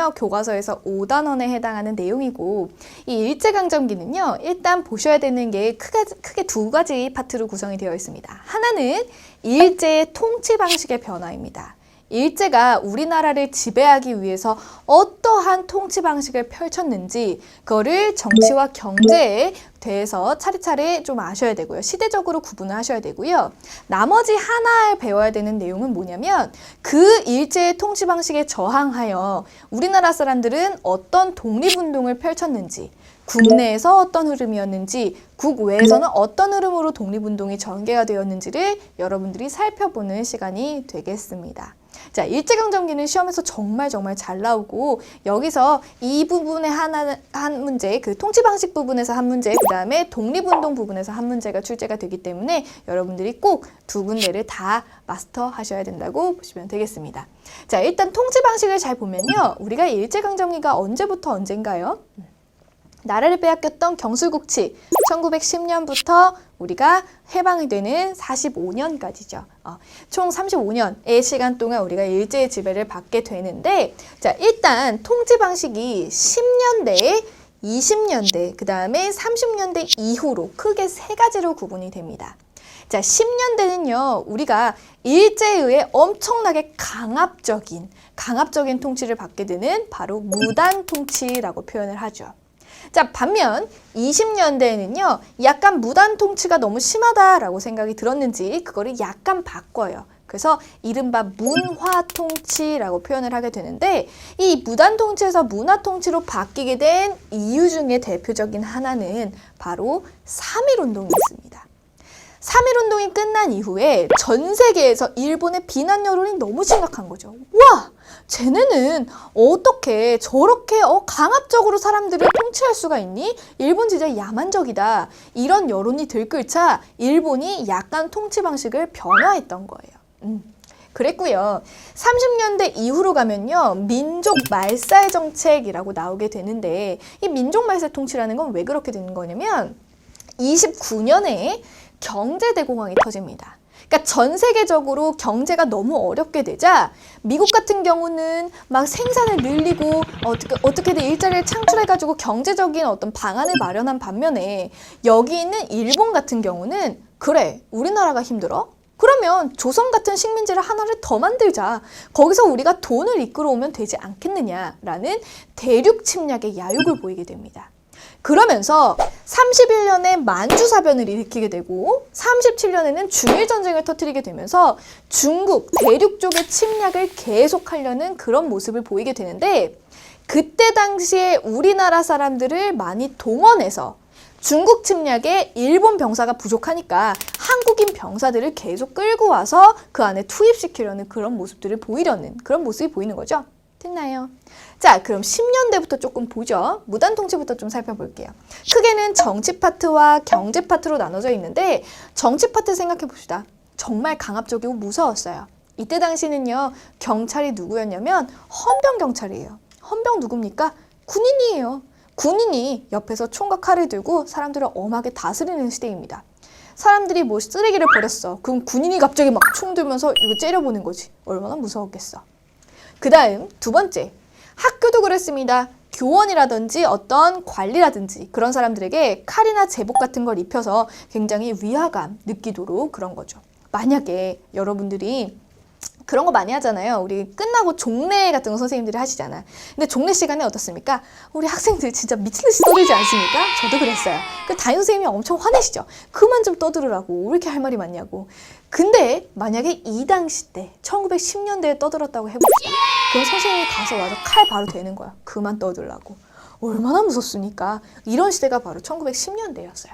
내용은요, 교과서에서 5단원에 해당하는 내용이고, 이 일제강점기는요, 일단 보셔야 되는 게 크게 두 가지 파트로 구성이 되어 있습니다. 하나는 일제의 통치 방식의 변화입니다. 일제가 우리나라를 지배하기 위해서 어떠한 통치 방식을 펼쳤는지 그거를 정치와 경제에 대해서 차례차례 좀 아셔야 되고요. 시대적으로 구분을 하셔야 되고요. 나머지 하나 배워야 되는 내용은 뭐냐면 그 일제의 통치 방식에 저항하여 우리나라 사람들은 어떤 독립운동을 펼쳤는지, 국내에서 어떤 흐름이었는지, 국외에서는 어떤 흐름으로 독립운동이 전개가 되었는지를 여러분들이 살펴보는 시간이 되겠습니다. 자, 일제강점기는 시험에서 정말 잘 나오고, 여기서 이 부분에 한 문제, 그 통치 방식 부분에서 한 문제, 그 다음에 독립운동 부분에서 한 문제가 출제가 되기 때문에 여러분들이 꼭 두 군데를 다 마스터 하셔야 된다고 보시면 되겠습니다. 자, 일단 통치 방식을 잘 보면요, 우리가 일제강점기가 언제부터 언젠가요? 나라를 빼앗겼던 경술국치 1910년부터 우리가 해방이 되는 45년까지죠. 총 35년의 시간 동안 우리가 일제의 지배를 받게 되는데, 자, 일단 통치 방식이 10년대, 20년대, 그 다음에 30년대 이후로 크게 세 가지로 구분이 됩니다. 자, 10년대는요, 우리가 일제에 의해 엄청나게 강압적인 통치를 받게 되는 바로 무단 통치라고 표현을 하죠. 자, 반면 20년대에는요, 약간 무단 통치가 너무 심하다라고 생각이 들었는지 그거를 약간 바꿔요. 그래서 이른바 문화 통치라고 표현을 하게 되는데, 이 무단 통치에서 문화 통치로 바뀌게 된 이유 중에 대표적인 하나는 바로 3.1 운동이 있습니다. 3.1 운동이 끝난 이후에 전 세계에서 일본의 비난 여론이 너무 심각한 거죠. 와! 쟤네는 어떻게 저렇게 강압적으로 사람들을 통치할 수가 있니? 일본 진짜 야만적이다. 이런 여론이 들끓자 일본이 약간 통치 방식을 변화했던 거예요. 그랬고요. 30년대 이후로 가면요, 민족 말살 정책이라고 나오게 되는데, 이 민족 말살 통치라는 건 왜 그렇게 되는 거냐면 29년에 경제대공황이 터집니다. 그러니까 전 세계적으로 경제가 너무 어렵게 되자 미국 같은 경우는 막 생산을 늘리고 어떻게든 일자리를 창출해가지고 경제적인 어떤 방안을 마련한 반면에, 여기 있는 일본 같은 경우는 그래, 우리나라가 힘들어? 그러면 조선 같은 식민지를 하나를 더 만들자. 거기서 우리가 돈을 이끌어오면 되지 않겠느냐라는 대륙 침략의 야욕을 보이게 됩니다. 그러면서 31년에 만주사변을 일으키게 되고 37년에는 중일전쟁을 터뜨리게 되면서 중국, 대륙 쪽의 침략을 계속하려는 그런 모습을 보이게 되는데, 그때 당시에 우리나라 사람들을 많이 동원해서 중국 침략에 일본 병사가 부족하니까 한국인 병사들을 계속 끌고 와서 그 안에 투입시키려는 그런 모습들을 보이려는 그런 모습이 보이는 거죠. 됐나요? 자, 그럼 10년대부터 조금 보죠. 무단 통치부터 좀 살펴볼게요. 크게는 정치 파트와 경제 파트로 나눠져 있는데, 정치 파트 생각해 봅시다. 정말 강압적이고 무서웠어요. 이때 당시는요, 경찰이 누구였냐면 헌병 경찰이에요. 헌병 누굽니까? 군인이에요. 군인이 옆에서 총과 칼을 들고 사람들을 엄하게 다스리는 시대입니다. 사람들이 뭐 쓰레기를 버렸어. 그럼 군인이 갑자기 막 총 들면서 이거 째려보는 거지. 얼마나 무서웠겠어. 그 다음 두 번째, 학교도 그랬습니다. 교원이라든지 어떤 관리라든지 그런 사람들에게 칼이나 제복 같은 걸 입혀서 굉장히 위화감 느끼도록 그런 거죠. 만약에 여러분들이 그런 거 많이 하잖아요. 우리 끝나고 종례 같은 거 선생님들이 하시잖아. 근데 종례 시간에 어떻습니까? 우리 학생들 진짜 미친듯이 떠들지 않습니까? 저도 그랬어요. 그 담임 선생님이 엄청 화내시죠. 그만 좀 떠들으라고. 왜 이렇게 할 말이 많냐고. 근데 만약에 이 당시 때 1910년대에 떠들었다고 해봅시다. 그럼 선생님이 가서 와서 칼 바로 대는 거야. 그만 떠들라고. 얼마나 무섭습니까? 이런 시대가 바로 1910년대였어요.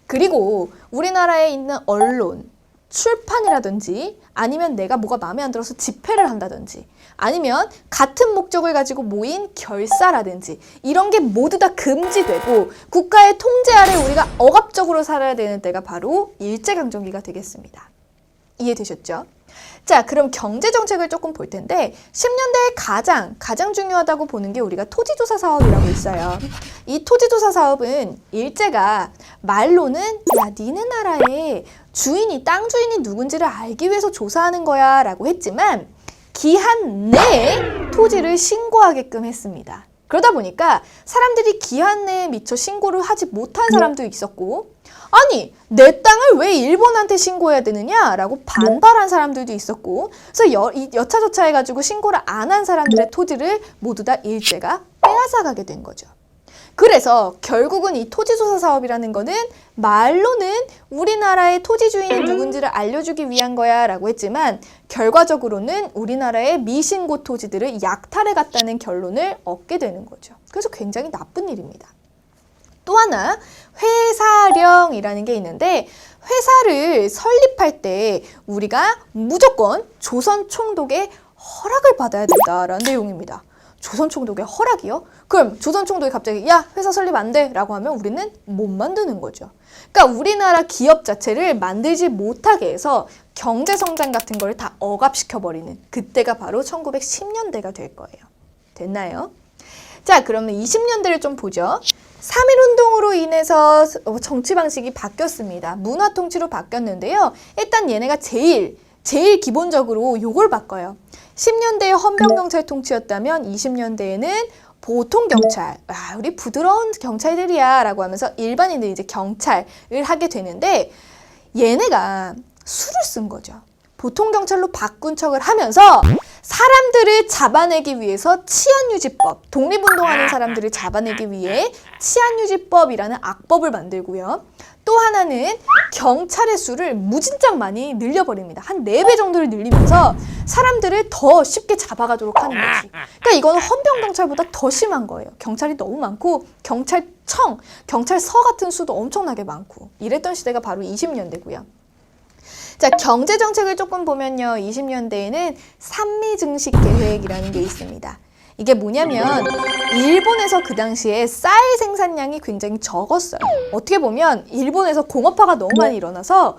그리고 우리나라에 있는 언론, 출판이라든지 아니면 내가 뭐가 마음에 안 들어서 집회를 한다든지 아니면 같은 목적을 가지고 모인 결사라든지 이런 게 모두 다 금지되고 국가의 통제 아래 우리가 억압적으로 살아야 되는 때가 바로 일제강점기가 되겠습니다. 이해되셨죠? 자, 그럼 경제정책을 조금 볼 텐데 10년대에 가장 중요하다고 보는 게 우리가 토지조사 사업이라고 있어요. 이 토지조사 사업은 일제가 말로는 야, 니네 나라에 땅 주인이 누군지를 알기 위해서 조사하는 거야 라고 했지만 기한 내에 토지를 신고하게끔 했습니다. 그러다 보니까 사람들이 기한 내에 미처 신고를 하지 못한 사람도 있었고, 아니 내 땅을 왜 일본한테 신고해야 되느냐라고 반발한 사람들도 있었고, 그래서 여차저차 해가지고 신고를 안 한 사람들의 토지를 모두 다 일제가 빼앗아가게 된 거죠. 그래서 결국은 이 토지조사 사업이라는 거는 말로는 우리나라의 토지 주인이 누군지를 알려주기 위한 거야 라고 했지만, 결과적으로는 우리나라의 미신고 토지들을 약탈해 갔다는 결론을 얻게 되는 거죠. 그래서 굉장히 나쁜 일입니다. 또 하나 회사령이라는 게 있는데, 회사를 설립할 때 우리가 무조건 조선 총독의 허락을 받아야 된다라는 내용입니다. 조선 총독의 허락이요? 그럼 조선 총독이 갑자기 야 회사 설립 안 돼 라고 하면 우리는 못 만드는 거죠. 그러니까 우리나라 기업 자체를 만들지 못하게 해서 경제 성장 같은 걸 다 억압시켜버리는, 그때가 바로 1910년대가 될 거예요. 됐나요? 자, 그러면 20년대를 좀 보죠. 3.1운동으로 인해서 정치 방식이 바뀌었습니다. 문화 통치로 바뀌었는데요. 일단 얘네가 제일 기본적으로 요걸 바꿔요. 10년대에 헌병경찰 통치였다면 20년대에는 보통경찰, 우리 부드러운 경찰들이야 라고 하면서 일반인들이 이제 경찰을 하게 되는데, 얘네가 수를 쓴 거죠. 보통경찰로 바꾼 척을 하면서 사람들을 잡아내기 위해서 치안유지법, 독립운동하는 사람들을 잡아내기 위해 치안유지법이라는 악법을 만들고요. 또 하나는 경찰의 수를 무진장 많이 늘려버립니다. 한 4배 정도를 늘리면서 사람들을 더 쉽게 잡아가도록 하는 거지. 그러니까 이거는 헌병경찰보다 더 심한 거예요. 경찰이 너무 많고 경찰청, 경찰서 같은 수도 엄청나게 많고 이랬던 시대가 바로 20년대고요. 자, 경제정책을 조금 보면요. 20년대에는 산미증식 계획이라는 게 있습니다. 이게 뭐냐면 일본에서 그 당시에 쌀 생산량이 굉장히 적었어요. 어떻게 보면 일본에서 공업화가 너무 많이 일어나서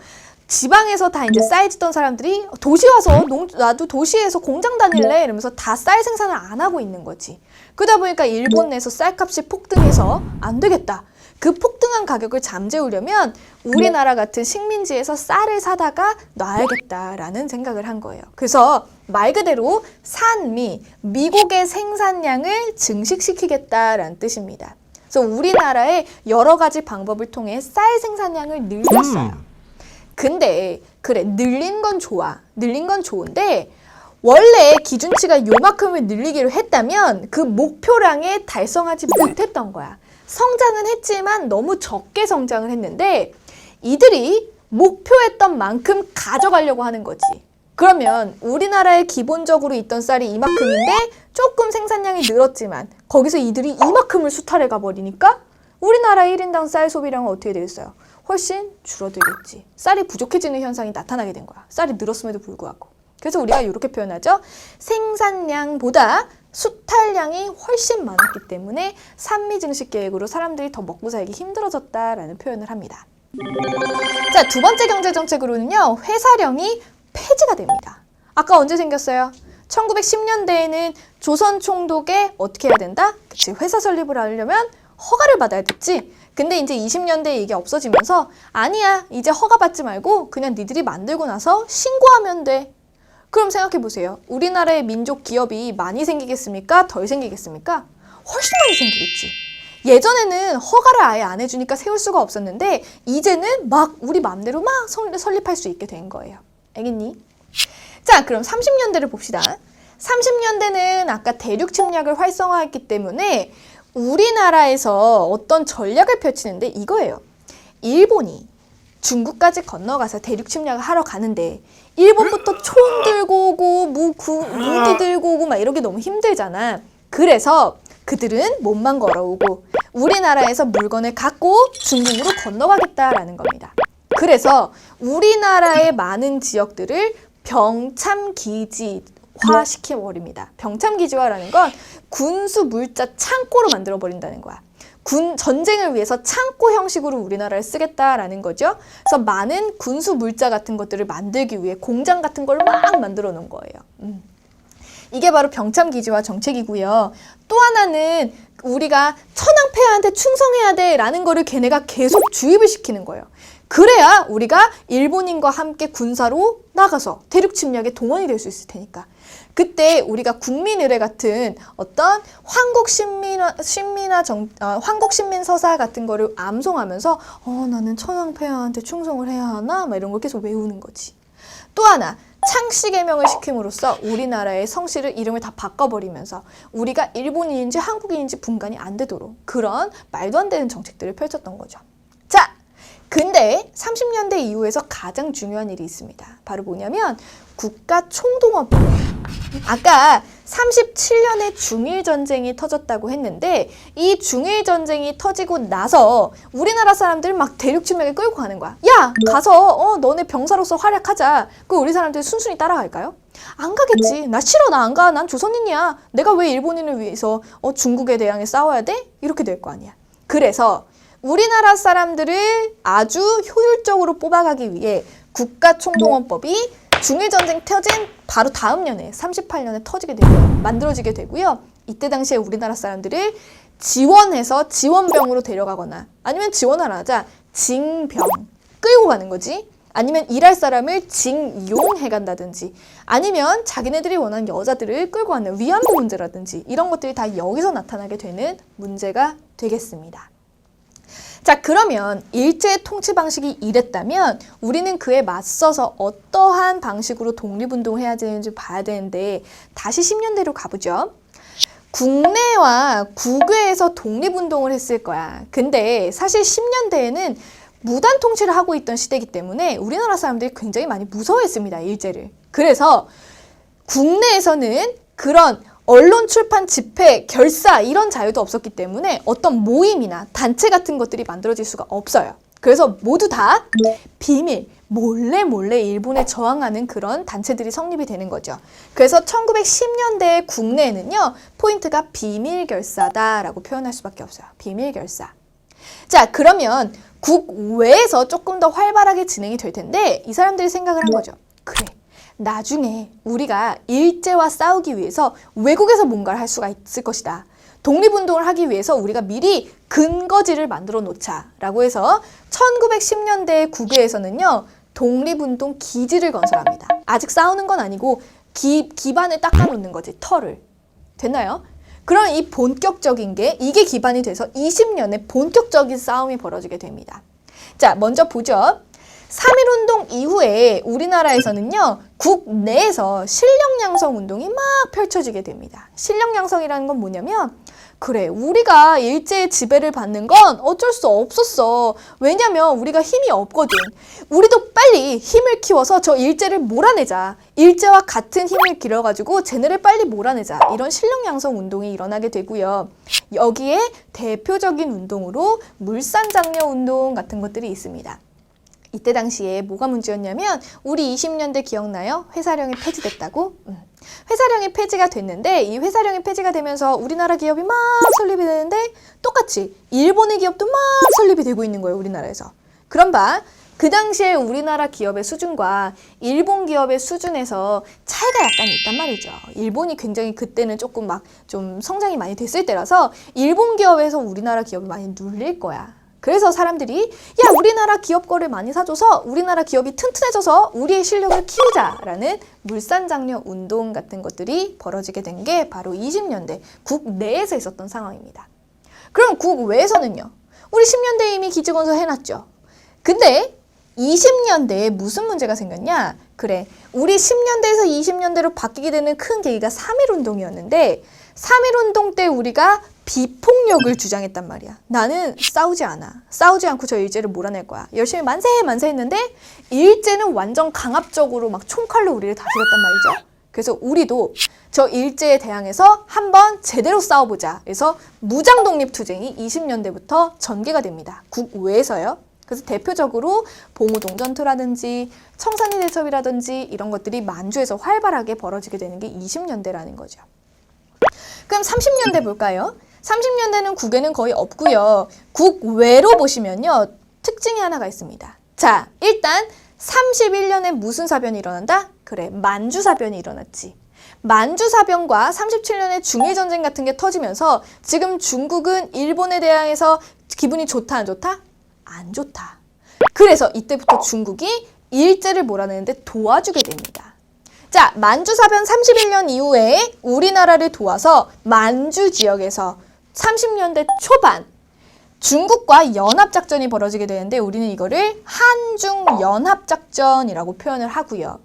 지방에서 다 이제 쌀 짓던 사람들이 도시 와서 나도 도시에서 공장 다닐래 이러면서 다 쌀 생산을 안 하고 있는 거지. 그러다 보니까 일본 내에서 쌀값이 폭등해서 안 되겠다. 그 폭등한 가격을 잠재우려면 우리나라 같은 식민지에서 쌀을 사다가 놔야겠다라는 생각을 한 거예요. 그래서 말 그대로 산미, 미국의 생산량을 증식시키겠다라는 뜻입니다. 그래서 우리나라의 여러 가지 방법을 통해 쌀 생산량을 늘렸어요. 근데 그래, 늘린 건 좋아. 늘린 건 좋은데 원래 기준치가 요만큼을 늘리기로 했다면 그 목표량에 달성하지 못했던 거야. 성장은 했지만 너무 적게 성장을 했는데 이들이 목표했던 만큼 가져가려고 하는 거지. 그러면 우리나라에 기본적으로 있던 쌀이 이만큼인데 조금 생산량이 늘었지만 거기서 이들이 이만큼을 수탈해 가버리니까 우리나라 1인당 쌀 소비량은 어떻게 되겠어요? 훨씬 줄어들겠지. 쌀이 부족해지는 현상이 나타나게 된 거야. 쌀이 늘었음에도 불구하고. 그래서 우리가 이렇게 표현하죠. 생산량보다 수탈량이 훨씬 많았기 때문에 산미증식 계획으로 사람들이 더 먹고 살기 힘들어졌다라는 표현을 합니다. 자, 두 번째 경제정책으로는요. 회사령이 폐지가 됩니다. 아까 언제 생겼어요? 1910년대에는 조선 총독에 어떻게 해야 된다? 그치, 회사 설립을 하려면 허가를 받아야 됐지. 근데 이제 20년대에 이게 없어지면서 아니야, 이제 허가 받지 말고 그냥 니들이 만들고 나서 신고하면 돼. 그럼 생각해보세요. 우리나라의 민족 기업이 많이 생기겠습니까? 덜 생기겠습니까? 훨씬 많이 생기겠지. 예전에는 허가를 아예 안 해주니까 세울 수가 없었는데 이제는 막 우리 맘대로 막 설립할 수 있게 된 거예요. 알겠니? 자, 그럼 30년대를 봅시다. 30년대는 아까 대륙 침략을 활성화했기 때문에 우리나라에서 어떤 전략을 펼치는데 이거예요. 일본이 중국까지 건너가서 대륙 침략을 하러 가는데 일본부터 총 들고 오고 무기 들고 오고 막 이러기 너무 힘들잖아. 그래서 그들은 몸만 걸어오고 우리나라에서 물건을 갖고 중국으로 건너가겠다라는 겁니다. 그래서 우리나라의 많은 지역들을 병참기지화 시켜버립니다. 병참기지화라는 건 군수 물자 창고로 만들어버린다는 거야. 전쟁을 위해서 창고 형식으로 우리나라를 쓰겠다라는 거죠. 그래서 많은 군수 물자 같은 것들을 만들기 위해 공장 같은 걸 막 만들어 놓은 거예요. 이게 바로 병참기지화 정책이고요. 또 하나는 우리가 천황폐하한테 충성해야 돼 라는 거를 걔네가 계속 주입을 시키는 거예요. 그래야 우리가 일본인과 함께 군사로 나가서 대륙 침략에 동원이 될 수 있을 테니까. 그때 우리가 국민의례 같은 어떤 황국신민서사 같은 거를 암송하면서 나는 천황폐하한테 충성을 해야 하나? 막 이런 걸 계속 외우는 거지. 또 하나, 창씨개명을 시킴으로써 우리나라의 성씨를 이름을 다 바꿔버리면서 우리가 일본인인지 한국인인지 분간이 안 되도록 그런 말도 안 되는 정책들을 펼쳤던 거죠. 자, 근데 30년대 이후에서 가장 중요한 일이 있습니다. 바로 뭐냐면 국가총동원법이에요. 아까 37년에 중일전쟁이 터졌다고 했는데 이 중일전쟁이 터지고 나서 우리나라 사람들 막 대륙 침략에 끌고 가는 거야. 야, 가서 너네 병사로서 활약하자. 그 우리 사람들이 순순히 따라갈까요? 안 가겠지. 나 싫어, 나 안 가. 난 조선인이야. 내가 왜 일본인을 위해서 중국에 대항해 싸워야 돼? 이렇게 될 거 아니야. 그래서 우리나라 사람들을 아주 효율적으로 뽑아가기 위해 국가총동원법이 중일전쟁 터진 바로 다음 년에 38년에 만들어지게 되고요. 이때 당시에 우리나라 사람들을 지원해서 지원병으로 데려가거나 아니면 지원을 안 하자 징병 끌고 가는 거지. 아니면 일할 사람을 징용해 간다든지 아니면 자기네들이 원하는 여자들을 끌고 가는 위안부 문제라든지 이런 것들이 다 여기서 나타나게 되는 문제가 되겠습니다. 자, 그러면 일제의 통치 방식이 이랬다면 우리는 그에 맞서서 어떠한 방식으로 독립운동을 해야 되는지 봐야 되는데 다시 10년대로 가보죠. 국내와 국외에서 독립운동을 했을 거야. 근데 사실 10년대에는 무단 통치를 하고 있던 시대이기 때문에 우리나라 사람들이 굉장히 많이 무서워했습니다, 일제를. 그래서 국내에서는 그런 언론, 출판, 집회, 결사 이런 자유도 없었기 때문에 어떤 모임이나 단체 같은 것들이 만들어질 수가 없어요. 그래서 모두 다 비밀, 몰래 일본에 저항하는 그런 단체들이 성립이 되는 거죠. 그래서 1910년대 국내에는요, 포인트가 비밀결사다라고 표현할 수밖에 없어요. 비밀결사. 자, 그러면 국외에서 조금 더 활발하게 진행이 될 텐데 이 사람들이 생각을 한 거죠. 그래. 나중에 우리가 일제와 싸우기 위해서 외국에서 뭔가를 할 수가 있을 것이다. 독립운동을 하기 위해서 우리가 미리 근거지를 만들어 놓자라고 해서 1910년대 국외에서는요. 독립운동 기지를 건설합니다. 아직 싸우는 건 아니고 기반을 닦아놓는 거지. 터를. 됐나요? 그럼 이 본격적인 게 이게 기반이 돼서 20년의 본격적인 싸움이 벌어지게 됩니다. 자, 먼저 보죠. 3.1운동 이후에 우리나라에서는요, 국내에서 실력양성 운동이 막 펼쳐지게 됩니다. 실력양성이라는 건 뭐냐면, 그래, 우리가 일제의 지배를 받는 건 어쩔 수 없었어. 왜냐면 우리가 힘이 없거든. 우리도 빨리 힘을 키워서 저 일제를 몰아내자. 일제와 같은 힘을 길러가지고 쟤네를 빨리 몰아내자. 이런 실력양성 운동이 일어나게 되고요. 여기에 대표적인 운동으로 물산장려 운동 같은 것들이 있습니다. 이때 당시에 뭐가 문제였냐면 우리 20년대 기억나요? 회사령이 폐지됐다고? 회사령이 폐지가 됐는데 이 회사령이 폐지가 되면서 우리나라 기업이 막 설립이 되는데 똑같이 일본의 기업도 막 설립이 되고 있는 거예요. 우리나라에서. 그럼 봐. 그 당시에 우리나라 기업의 수준과 일본 기업의 수준에서 차이가 약간 있단 말이죠. 일본이 굉장히 그때는 조금 막 좀 성장이 많이 됐을 때라서 일본 기업에서 우리나라 기업을 많이 눌릴 거야. 그래서 사람들이 야, 우리나라 기업 거를 많이 사줘서 우리나라 기업이 튼튼해져서 우리의 실력을 키우자라는 물산장려 운동 같은 것들이 벌어지게 된 게 바로 20년대 국내에서 있었던 상황입니다. 그럼 국외에서는요? 우리 10년대에 이미 기지건설 해놨죠. 근데 20년대에 무슨 문제가 생겼냐? 그래, 우리 10년대에서 20년대로 바뀌게 되는 큰 계기가 3.1운동이었는데 3.1운동 때 우리가 비폭력을 주장했단 말이야. 나는 싸우지 않아. 싸우지 않고 저 일제를 몰아낼 거야. 열심히 만세 했는데 일제는 완전 강압적으로 막 총칼로 우리를 다스렸단 말이죠. 그래서 우리도 저 일제에 대항해서 한번 제대로 싸워보자. 그래서 무장독립투쟁이 20년대부터 전개가 됩니다. 국외에서요. 그래서 대표적으로 봉우동 전투라든지 청산리 대첩이라든지 이런 것들이 만주에서 활발하게 벌어지게 되는 게 20년대라는 거죠. 그럼 30년대 볼까요? 30년대는 국외는 거의 없고요. 국외로 보시면요. 특징이 하나가 있습니다. 자, 일단 31년에 무슨 사변이 일어난다? 그래, 만주사변이 일어났지. 만주사변과 37년에 중일전쟁 같은 게 터지면서 지금 중국은 일본에 대항해서 기분이 좋다 안 좋다? 안 좋다. 그래서 이때부터 중국이 일제를 몰아내는데 도와주게 됩니다. 자, 만주사변 31년 이후에 우리나라를 도와서 만주 지역에서 30년대 초반 중국과 연합작전이 벌어지게 되는데 우리는 이거를 한중연합작전이라고 표현을 하고요.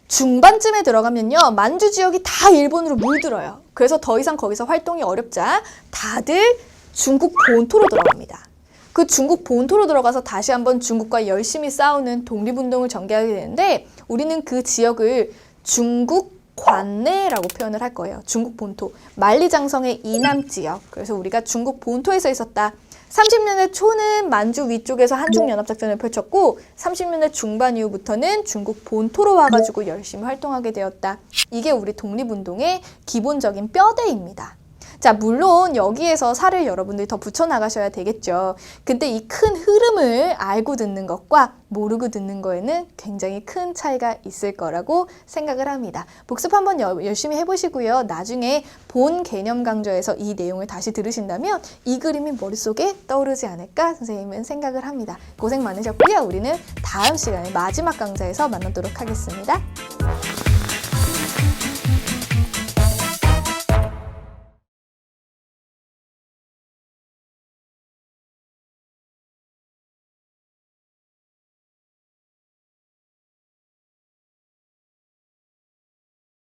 중반쯤에 들어가면요. 만주 지역이 다 일본으로 물들어요. 그래서 더 이상 거기서 활동이 어렵자 다들 중국 본토로 들어갑니다. 그 중국 본토로 들어가서 다시 한번 중국과 열심히 싸우는 독립운동을 전개하게 되는데 우리는 그 지역을 중국 관내라고 표현을 할 거예요. 중국 본토, 만리장성의 이남 지역. 그래서 우리가 중국 본토에서 있었다. 30년대 초는 만주 위쪽에서 한중연합작전을 펼쳤고 30년대 중반 이후부터는 중국 본토로 와가지고 열심히 활동하게 되었다. 이게 우리 독립운동의 기본적인 뼈대입니다. 자, 물론 여기에서 살을 여러분들이 더 붙여나가셔야 되겠죠. 근데 이 큰 흐름을 알고 듣는 것과 모르고 듣는 거에는 굉장히 큰 차이가 있을 거라고 생각을 합니다. 복습 한번 열심히 해보시고요. 나중에 본 개념 강좌에서 이 내용을 다시 들으신다면 이 그림이 머릿속에 떠오르지 않을까 선생님은 생각을 합니다. 고생 많으셨고요. 우리는 다음 시간에 마지막 강좌에서 만나도록 하겠습니다.